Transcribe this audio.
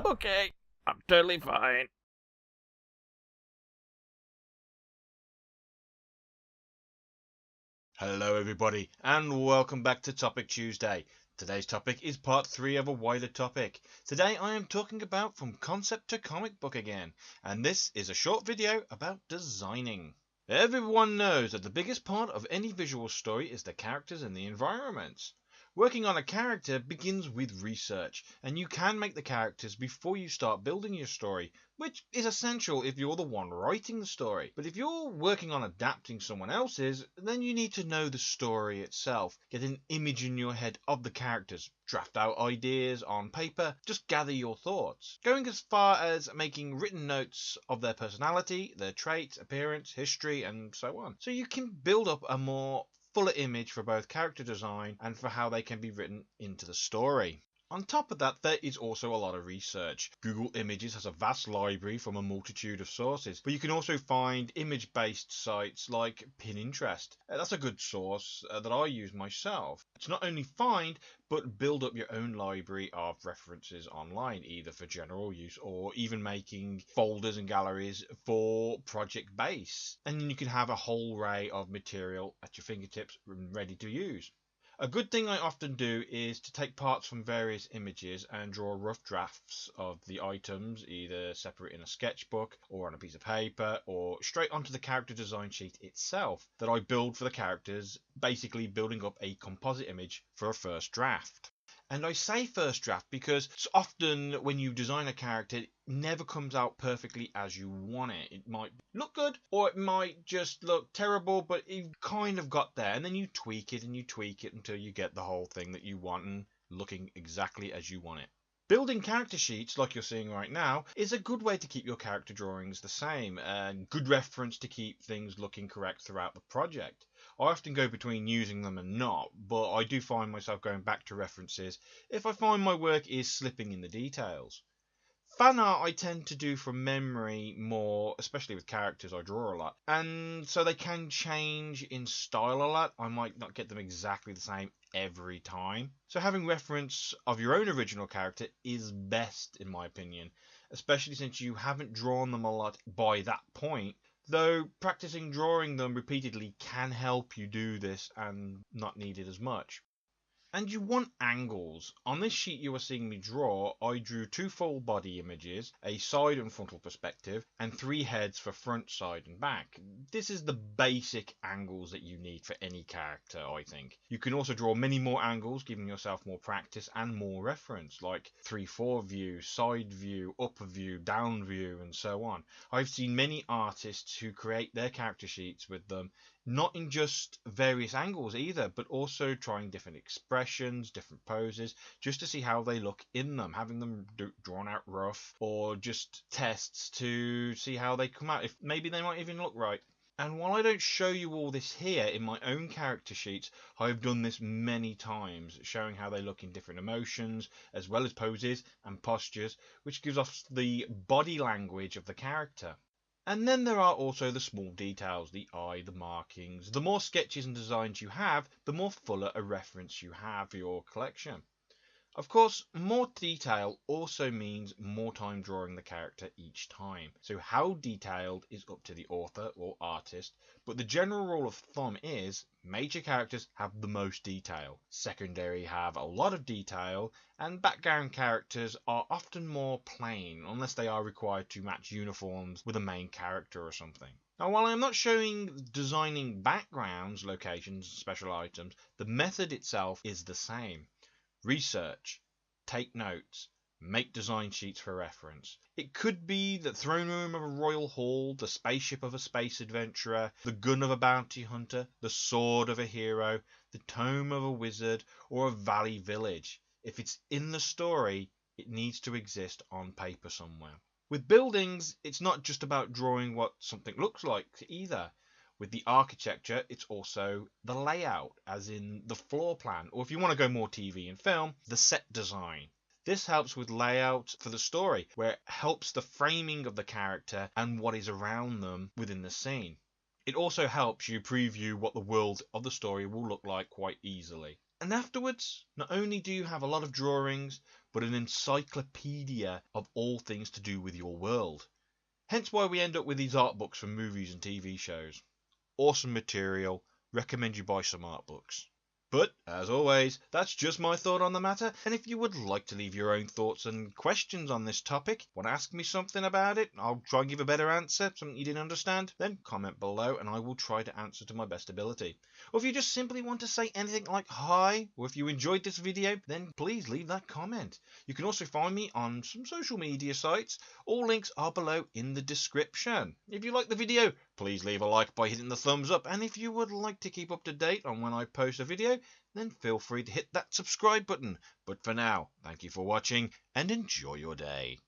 I'm okay. I'm totally fine. Hello everybody and welcome back to Topic Tuesday. Today's topic is part 3 of a wider topic. Today I am talking about from concept to comic book again, and this is a short video about designing. Everyone knows that the biggest part of any visual story is the characters and the environments. Working on a character begins with research, and you can make the characters before you start building your story, which is essential if you're the one writing the story. But if you're working on adapting someone else's, then you need to know the story itself, get an image in your head of the characters, draft out ideas on paper, just gather your thoughts. Going as far as making written notes of their personality, their traits, appearance, history, and so on. So you can build up a more fuller image for both character design and for how they can be written into the story. On top of that, there is also a lot of research. Google Images has a vast library from a multitude of sources, but you can also find image-based sites like Pinterest. That's a good source that I use myself. It's not only find, but build up your own library of references online, either for general use or even making folders and galleries for project base. And then you can have a whole array of material at your fingertips ready to use. A good thing I often do is to take parts from various images and draw rough drafts of the items, either separate in a sketchbook or on a piece of paper or straight onto the character design sheet itself that I build for the characters, basically building up a composite image for a first draft. And I say first draft because it's often when you design a character, it never comes out perfectly as you want it. It might look good or it might just look terrible, but you kind of got there, and then you tweak it and you tweak it until you get the whole thing that you want and looking exactly as you want it. Building character sheets, like you're seeing right now, is a good way to keep your character drawings the same, and good reference to keep things looking correct throughout the project. I often go between using them and not, but I do find myself going back to references if I find my work is slipping in the details. Fan art I tend to do from memory more, especially with characters I draw a lot, and so they can change in style a lot. I might not get them exactly the same every time. So having reference of your own original character is best in my opinion, especially since you haven't drawn them a lot by that point, though practicing drawing them repeatedly can help you do this and not need it as much. And you want angles. On this sheet you are seeing me draw, I drew 2 full body images, a side and frontal perspective, and 3 heads for front, side and back. This is the basic angles that you need for any character, I think. You can also draw many more angles, giving yourself more practice and more reference, like 3-4 view, side view, upper view, down view, and so on. I've seen many artists who create their character sheets with them, not in just various angles either, but also trying different expressions, different poses, just to see how they look in them, having them drawn out rough, or just tests to see how they come out, if maybe they might even look right. And while I don't show you all this here in my own character sheets, I've done this many times, showing how they look in different emotions, as well as poses and postures, which gives off the body language of the character. And then there are also the small details, the eye, the markings. The more sketches and designs you have, the more fuller a reference you have for your collection. Of course, more detail also means more time drawing the character each time. So how detailed is up to the author or artist, but the general rule of thumb is major characters have the most detail, secondary have a lot of detail, and background characters are often more plain unless they are required to match uniforms with a main character or something. Now, while I'm not showing designing backgrounds, locations, special items, the method itself is the same. Research, take notes, make design sheets for reference. It could be the throne room of a royal hall, the spaceship of a space adventurer, the gun of a bounty hunter, the sword of a hero, the tome of a wizard, or a valley village. If it's in the story, it needs to exist on paper somewhere. With buildings, it's not just about drawing what something looks like either. With the architecture, it's also the layout, as in the floor plan, or if you want to go more TV and film, the set design. This helps with layout for the story, where it helps the framing of the character and what is around them within the scene. It also helps you preview what the world of the story will look like quite easily. And afterwards, not only do you have a lot of drawings, but an encyclopedia of all things to do with your world. Hence why we end up with these art books for movies and TV shows. Awesome material, recommend you buy some art books. But, as always, that's just my thought on the matter, and if you would like to leave your own thoughts and questions on this topic, want to ask me something about it, I'll try and give a better answer, something you didn't understand, then comment below and I will try to answer to my best ability. Or if you just simply want to say anything like hi, or if you enjoyed this video, then please leave that comment. You can also find me on some social media sites. All links are below in the description. If you like the video, please leave a like by hitting the thumbs up, and if you would like to keep up to date on when I post a video, then feel free to hit that subscribe button. But for now, thank you for watching and enjoy your day.